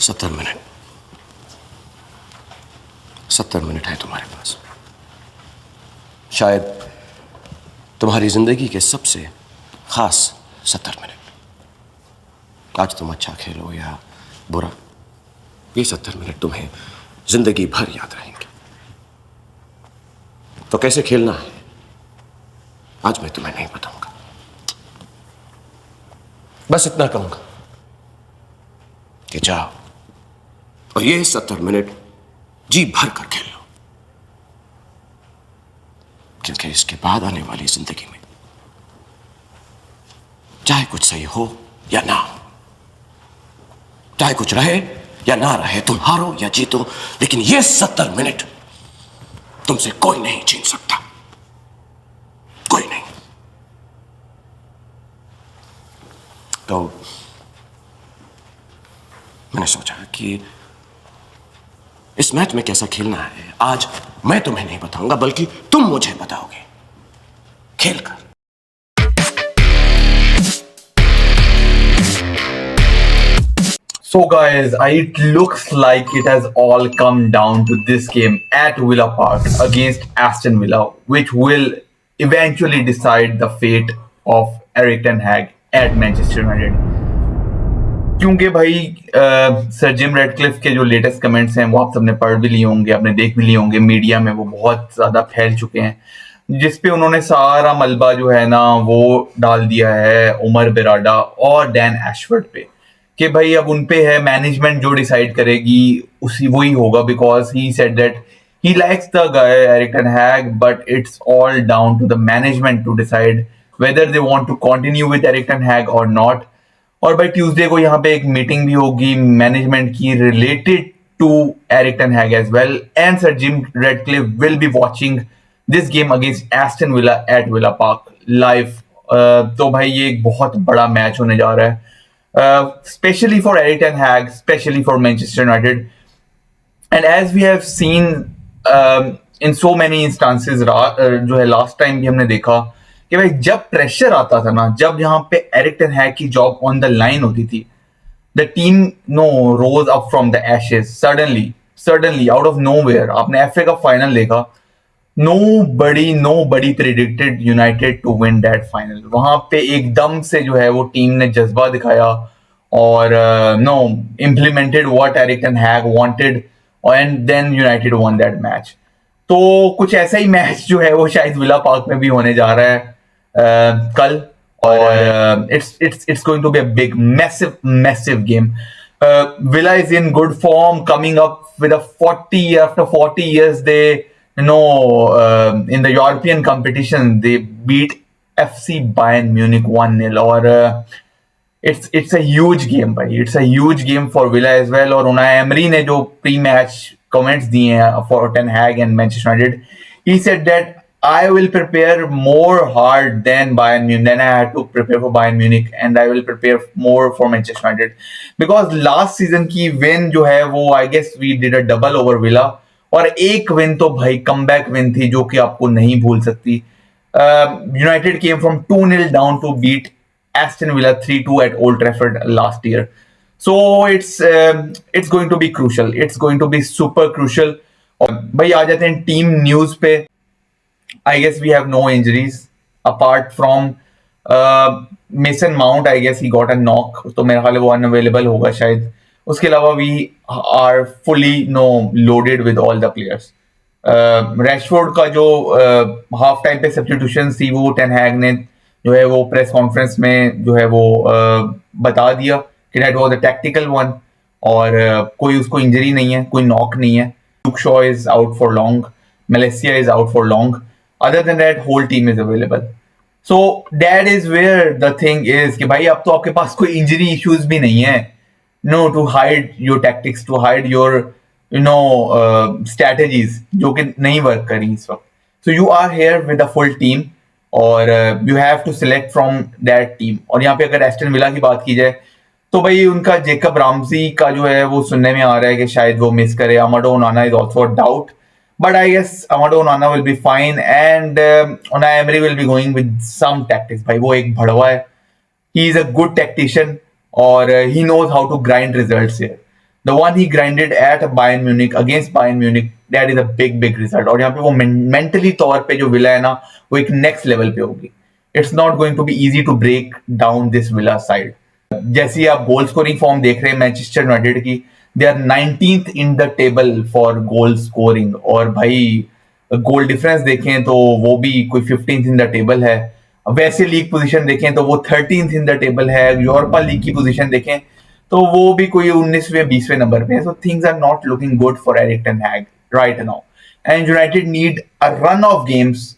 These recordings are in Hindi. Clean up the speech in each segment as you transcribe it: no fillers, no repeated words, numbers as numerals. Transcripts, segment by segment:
70 मिनट 70 मिनट है तुम्हारे पास। शायद तुम्हारी जिंदगी के सबसे खास 70 मिनट। आज तुम अच्छा खेलो या बुरा, ये 70 मिनट तुम्हें जिंदगी भर याद रहेंगे। तो कैसे खेलना है आज मैं तुम्हें नहीं बताऊंगा, बस इतना कहूंगा कि जाओ और ये 70 मिनट जी भर कर खेल लो, क्योंकि इसके बाद आने वाली जिंदगी में चाहे कुछ सही हो या ना हो, चाहे कुछ रहे या ना रहे, तुम हारो या जीतो, लेकिन ये 70 मिनट तुमसे कोई नहीं छीन सकता, कोई नहीं। तो मैंने सोचा कि इस मैच में कैसा खेलना है आज मैं तुम्हें नहीं बताऊंगा, बल्कि तुम मुझे बताओगे खेलकर। So guys, it looks like it has all come down to this game at Villa Park against Aston Villa, which will eventually decide the fate of Erik ten Hag at Manchester United. क्योंकि भाई सर जिम रेडक्लिफ के जो लेटेस्ट कमेंट्स हैं वो आप सबने पढ़ भी लिए होंगे, आपने देख भी लिए होंगे, मीडिया में वो बहुत ज़्यादा फैल चुके हैं, जिसपे उन्होंने सारा मलबा जो है ना वो डाल दिया है उमर बेराडा और डैन एशवर्ड पे, कि भाई अब उन पे है, मैनेजमेंट जो डिसाइड करेगी उसी वही होगा, because he said that he likes the guy Erik ten Hag, but it's all down to the management to decide whether they want to continue with Erik ten Hag or not. और भाई ट्यूसडे को यहाँ पे एक मीटिंग भी होगी मैनेजमेंट की related to Erik ten Hag as well, and sir Jim Ratcliffe will be watching this game against Aston Villa at Villa Park live. तो भाई ये एक बहुत बड़ा मैच होने जा रहा है, especially for Erik ten Hag, especially for Manchester United. And as we have seen in so many instances, जो है लास्ट टाइम भी हमने देखा कि भाई जब प्रेशर आता था ना, जब यहाँ पे एरिक टेन हैग की जॉब ऑन द लाइन होती थी, the team no rose up from the ashes suddenly out of nowhere. आपने एफए का फाइनल देखा, nobody predicted United to win that final. वहां पे एकदम से जो है वो टीम ने जज्बा दिखाया और implemented what Erik ten Hag wanted, and then United won that match. तो कुछ ऐसा ही मैच जो है वो शायद विला पार्क में भी होने जा रहा है कल, और it's going to be a big massive game. Villa is in good form, coming up with a 40 years they in the European competition they beat FC Bayern Munich 1-0, और it's a huge game भाई, it's a huge game for Villa as well. और Unai Emery ने जो pre-match comments दिए हैं for Ten Hag and Manchester United, he said that I will prepare more hard than Bayern Munich, than I had to prepare for Bayern Munich, and I will prepare more for Manchester United, because last season की win जो है वो I guess we did a double over Villa, और एक विन तो भाई कमबैक विन थी जो कि आपको नहीं भूल सकती। United came from 2-0 down to beat Aston Villa 3-2 at Old Trafford last year. So it's going to be crucial, it's going to be super crucial. और भाई आ जाते हैं टीम न्यूज पे। I guess we have no injuries apart from Mason Mount, I guess he got a knock, तो मेरे ख्याल वो अनअवेलेबल होगा शायद। उसके अलावा we are fully loaded with all the players. Rashford का जो हाफ टाइम पे सब्स्टिट्यूशन थी वो टेन हैग ने जो है वो प्रेस कॉन्फ्रेंस में जो है वो बता दिया कि that was a tactical one, और कोई उसको इंजरी नहीं है, कोई नॉक नहीं है। Look Shaw is out for long, Malaysia is out for long, other than that whole team is available. So that is where the thing is कि भाई अब तो आपके पास कोई इंजरी इश्यूज भी नहीं है, to hide your tactics, to hide your strategies जो कि नहीं वर्क करी इस वक्त. So you are here with a full team, और you have to select from that team. और यहाँ पे अगर एस्टन विला की बात की जाए तो भाई उनका जेकब रामजी का जो है वो सुनने में आ रहा है कि शायद वो मिस करे. Amado ओनाना is also doubt, but I guess Amadou Onana will be fine, and Unai Emery will be going with some tactics. भाई वो एक भड़वा है, he is a good tactician, और he knows how to grind results here. The one he grinded at Bayern Munich against Bayern Munich, that is a big result. और यहाँ पे वो मेंटली तौर पे जो विला है ना, वो एक नेक्स्ट लेवल पे होगी. It's not going to be easy to break down this Villa side. जैसी आप गोल स्कोरिंग फॉर्म देख रहे हैं मैनचेस्टर यूनाइटेड की, they are 19th in the table for goal scoring. और भाई गोल डिफरेंस देखें तो वो भी कोई 15th इन द टेबल है. वैसे लीग पोजीशन देखें तो वो 13th इन द टेबल है. यूरोपा लीग की पोजीशन देखें तो वो भी कोई 19वें 20वें नंबर पे है. So things are not looking good for Erik ten Hag right now. And United need a run of games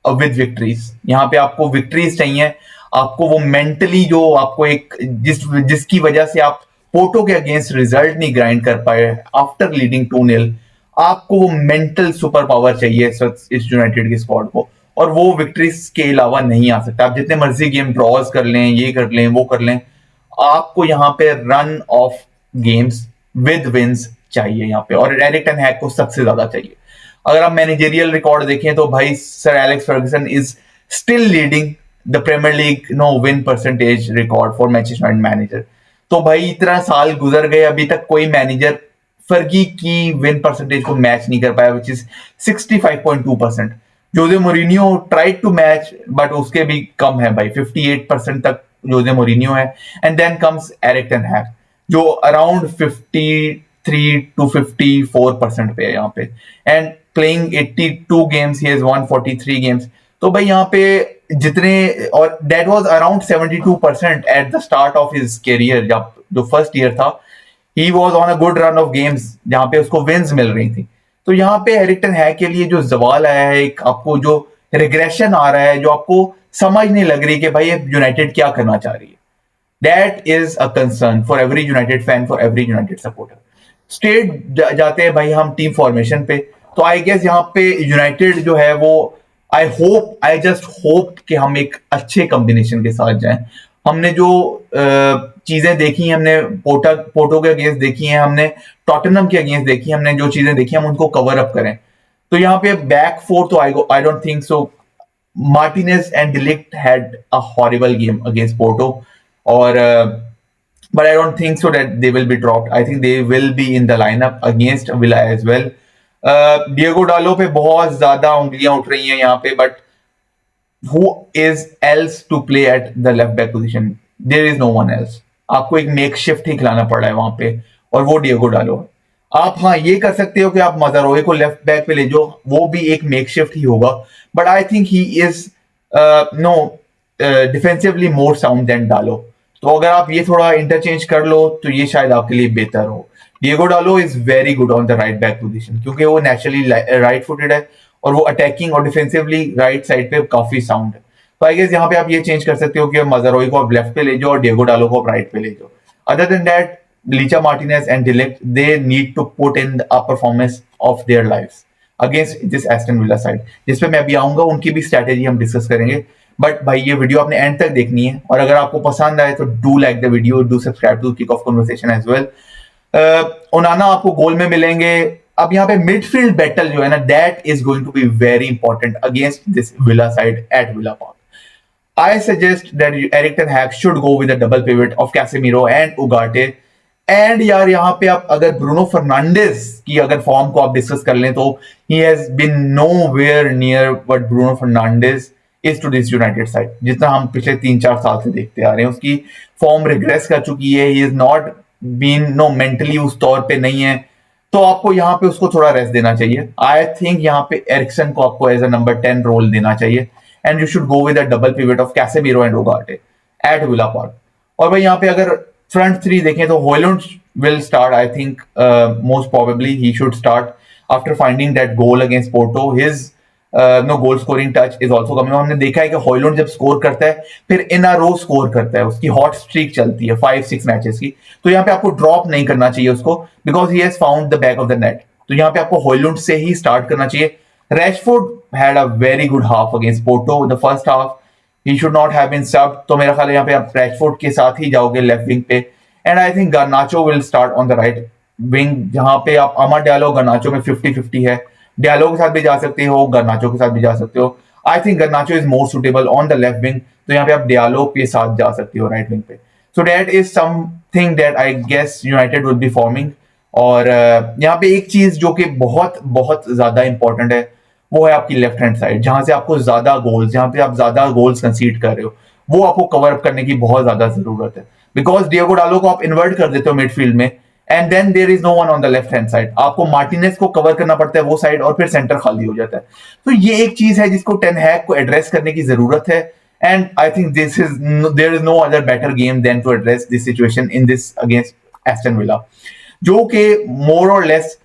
with victories. यहाँ पे आपको विक्ट्रीज चाहिए. आपको वो मेंटली जो आपको एक जिसकी वजह से आप पोर्टो के अगेंस्ट रिजल्ट नहीं ग्राइंड कर पाए आफ्टर लीडिंग 2-0, आपको वो मेंटल सुपर पावर चाहिए इस यूनाइटेड के स्क्वाड को. और वो विक्ट्रीज के अलावा नहीं आ सकता. आप जितने मर्जी गेम ड्रॉज कर लें, ये कर लें, वो कर लें, आपको यहाँ पे run of games with wins चाहिए यहाँ पे. और एरिक टेन हैग को सबसे ज्यादा चाहिए. अगर आप मैनेजरियल रिकॉर्ड देखें तो भाई Sir Alex Ferguson is still leading the Premier League win percentage record for Manchester United manager. तो भाई इतना साल गुजर गए, अभी तक कोई मैनेजर फर्गी की विन परसेंटेज को मैच नहीं कर पाया, which is 65.2%. Jose Mourinho tried to match but उसके भी कम है भाई, 58% तक जोजे मोरिनियो है. And then comes Erik ten Hag जो अराउंड 53 to 54% पे है यहाँ पे. And playing 82 games, he has won 43 games. तो भाई यहाँ पे जितने, और that was around 72% at the start of his career. जब जो फर्स्ट ईयर था, he was on a good run of games जहाँ पे उसको विंस मिल रही थी. तो यहाँ पे एरिक टेन हैग के लिए जो सवाल आया है, एक आपको जो रिग्रेशन आ रहा है, जो आपको समझ नहीं लग रही कि भाई यूनाइटेड क्या करना चाह रही है, that is a concern for every United fan, for every United supporter. Straight जाते हैं भाई हम टीम फॉर्मेशन पे. तो आई गेस यहाँ पे यूनाइटेड जो है वो, आई जस्ट होप कि हम एक अच्छे कॉम्बिनेशन के साथ जाएं. हमने जो चीजें देखी, हमने पोर्टो के अगेंस्ट देखी हैं, हमने टॉटनहम के अगेंस्ट देखी, हमने जो चीजें देखी हम उनको कवर अप करें. तो यहाँ पे बैक फोर तो I don't think so. Martinez and de Ligt had a horrible game against Porto, और but I don't think so that they will be dropped. I think they will be in the lineup against Villa as well. Diego Dallo पे बहुत ज्यादा उंगलियां उठ रही हैं यहाँ पे, but who is else to play at the left back position? There is no one else. आपको एक मेक शिफ्ट ही खिलाना पड़ रहा है वहां पे, और वो डिएगो डालो है. आप हाँ ये कर सकते हो कि आप मजारोए को लेफ्ट बैक पे ले जाओ, वो भी एक मेक शिफ्ट ही होगा. But I think he is no defensively more sound than Dalot. तो अगर आप ये थोड़ा इंटरचेंज कर लो तो ये शायद आपके लिए बेहतर हो. डिएगो डालो is very good on the right back position, क्योंकि वो नेचुरली राइट फुटेड है और वो अटैकिंग और डिफेंसिवली राइट साइड पे काफी साउंड है. तो आई गेस यहाँ पे आप ये चेंज कर सकते हो कि मजारोई को आप लेफ्ट पे ले जाओ और डिएगो डालो को आप राइट पे ले जाओ. Other than that, Licha Martinez and Delict, they need to put in a performance of their lives against this Aston Villa side. जिस पे मैं अभी आऊंगा, उनकी भी स्ट्रैटेजी हम डिस्कस करेंगे. बट भाई ये वीडियो आपने एंड तक देखनी है, और अगर आपको पसंद आए तो do like the video, do subscribe to kick off conversation as well. Onana आपको गोल में मिलेंगे. अब यहाँ पे मिडफील्ड बैटल जो है ना, that is going to be very important against this Villa side at Villa Park. I suggest that Erik ten Hag should go with a double pivot of Casemiro and Ugarte. And यार यहाँ पे आप अगर ब्रूनो फर्नांडिस की अगर फॉर्म को आप डिस्कस कर लें तो he has been nowhere near what Bruno Fernandes is to this United side. जितना हम पिछले 3-4 साल से देखते आ रहे हैं, उसकी फॉर्म रिग्रेस कर चुकी है. He is not been mentally उस तौर पे नहीं है. तो आपको यहाँ पे उसको थोड़ा रेस्ट देना चाहिए. आई थिंक यहाँ पे एरिक्सन को आपको एज अ नंबर 10 रोल देना चाहिए, and you should go with a double pivot of Casemiro and Ugarte at Villa Park. और भाई यहाँ पे अगर फ्रंट थ्री देखें तो Hojlund will start. I think most probably he should start after finding that goal against Porto. His no goal scoring touch is also coming. हमने देखा है कि हॉयलैंड जब स्कोर करता है फिर इन अ रो स्कोर करता है, उसकी हॉट स्ट्रीक चलती है 5-6 मैचेस की. तो यहाँ पे आपको ड्रॉप नहीं करना चाहिए उसको, because he has found the back of the net. तो यहाँ पे आपको हॉयलैंड से ही स्टार्ट करना चाहिए. Rashford had a very good half against Porto. The first half he should not have been subbed. तो मेरा ख्याल है यहाँ पे आप रैशफोर्ड के साथ ही जाओगे लेफ्ट विंग पे. And I think Garnacho will start on the right wing, जहां पे आप अमर डियालो गार्नाचो में 50-50 है. डियालो के साथ भी जा सकते हो, गार्नाचो के साथ भी जा सकते हो. I think Garnacho is more suitable on the left wing, तो यहाँ पे आप डियालो के साथ जा सकते हो राइट विंग पे. So that is some thing that I guess United will be forming. और यहाँ पे एक चीज जो कि बहुत बहुत ज्यादा इंपॉर्टेंट है वो है आपकी लेफ्ट हैंड साइड, जहां से आपको ज्यादा गोल्स, जहां पे आप ज्यादा गोल्स कंसीड कर रहे हो, वो आपको कवर अप करने की बहुत ज्यादा जरूरत है। बिकॉज डिएगो डालो को आप इन्वर्ट कर देते हो मिडफील्ड में, and then there is no one on the left hand side, आपको मार्टिनेज को कवर करना पड़ता है वो साइड, और फिर सेंटर खाली हो जाता है। तो ये एक चीज है जिसको टेन हैग को एड्रेस करने की जरूरत है, and I think this is there is no other better game than to address this situation in this against Aston Villa, जो कि मोर और लेस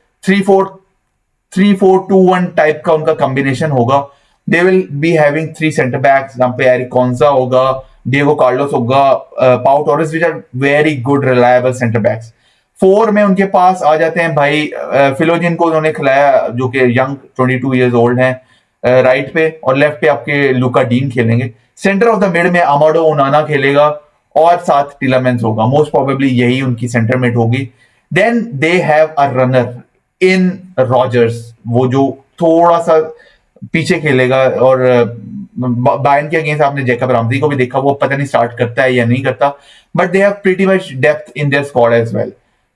3-4-2-1 टाइप का उनका कॉम्बिनेशन होगा। They will be having 3 centre backs, जहां पे एरिक कॉन्जा होगा, डिएगो कार्लोस होगा, Pau Torres, which are very good reliable centre backs. 4 में उनके पास आ जाते हैं भाई फिलोजिन को उन्होंने खिलाया, जो कि यंग 22 ईयर्स ओल्ड हैं, राइट पे, और लेफ्ट पे आपके लुका डीन खेलेंगे। सेंटर ऑफ द मिड में अमाडो ओनाना खेलेगा और साथ टिलामेंस होगा, मोस्ट प्रोबेबली यही उनकी सेंटर मिड होगी। Then they have a runner in Rogers, वो जो थोड़ा सा पीछे खेलेगा, और बायर्न के अगेंस्ट आपने जैकब रामजी को भी देखा, वो पता नहीं स्टार्ट करता है या नहीं करता, but they have pretty much depth in their squad as well.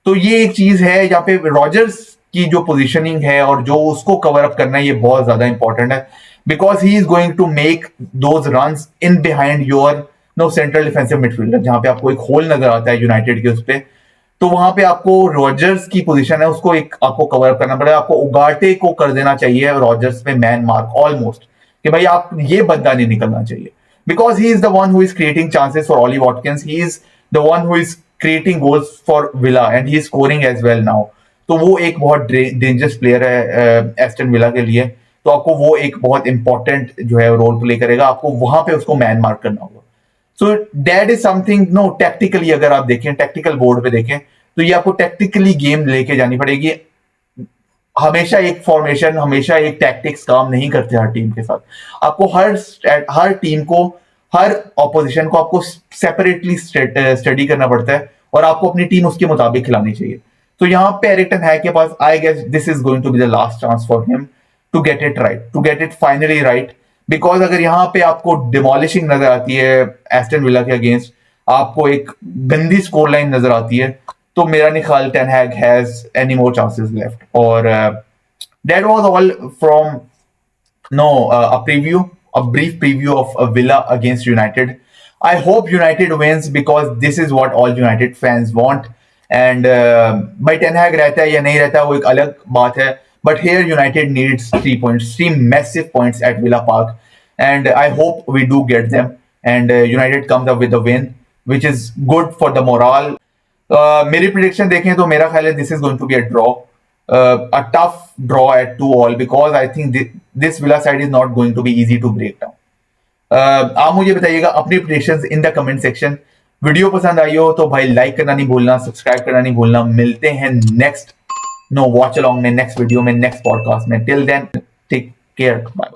तो ये एक चीज है जहां पे रॉजर्स की जो पोजीशनिंग है और जो उसको कवर अप करना है, ये बहुत ज्यादा इंपॉर्टेंट है, because he is going to make those runs in behind your no central defensive midfielder, जहां पे आपको एक होल नजर आता है यूनाइटेड के उस पे, तो वहां पे आपको रॉजर्स की पोजीशन है उसको एक आपको कवर अप करना पड़ेगा। आपको उगाटे को कर देना चाहिए रॉजर्स पे मैन मार्क ऑलमोस्ट, कि भाई आप ये बंदा नहीं निकलना चाहिए, because he is the one who is creating chances for Ollie Watkins, he is the one who is creating goals for Villa and he is scoring as well now. तो वो एक बहुत डेंजरस प्लेयर है एस्टन विला के लिए, तो आपको वो एक बहुत इंपॉर्टेंट जो है रोल प्ले करेगा, आपको वहां पे उसको मैन मार्क करना होगा। So that is something, no tactically अगर आप देखें, टैक्टिकल बोर्ड पे देखें, तो ये आपको टैक्टिकली गेम लेके जानी पड़ेगी। हमेशा एक फॉर्मेशन, हमेशा एक टैक्टिक्स काम नहीं करते हर टीम के साथ। आपको हर टीम को, हर ऑपोजिशन को आपको सेपरेटली स्टडी करना पड़ता है, और आपको अपनी टीम उसके मुताबिक खिलानी चाहिए। तो यहाँ पे एरिक टेन हैग के पास, I guess this is going to be the last chance for him to get it right, to get it finally right. Because अगर यहाँ पे आपको डिमोलिशिंग नजर आती है एस्टन विला के अगेंस्ट, आपको एक गंदी स्कोर लाइन नजर आती है, तो मेरा नहीं ख्याल ten Hag has any more chances left. और that was all from a preview, a brief preview of Villa against United. I hope United wins because this is what all United fans want. And भाई टेन हैग रहता है या नहीं रहता वो एक अलग बात है, but here United needs 3 points, 3 massive points at Villa Park, and I hope we do get them, and United comes up with a win, which is good for the morale. मेरी प्रिडिक्शन देखें तो मेरा ख्याल है this is going to be a draw, a tough draw at 2-2 because I think this Villa side is not going to be easy to break down. आप मुझे बताइएगा अपनी predictions in the comment section. Video पसंद आई हो तो भाई लाइक करना नहीं भूलना, सब्सक्राइब करना नहीं भूलना। मिलते हैं नेक्स्ट वॉच अलॉन्ग में, नेक्स्ट वीडियो में, नेक्स्ट पॉडकास्ट में। Till then take care, bye.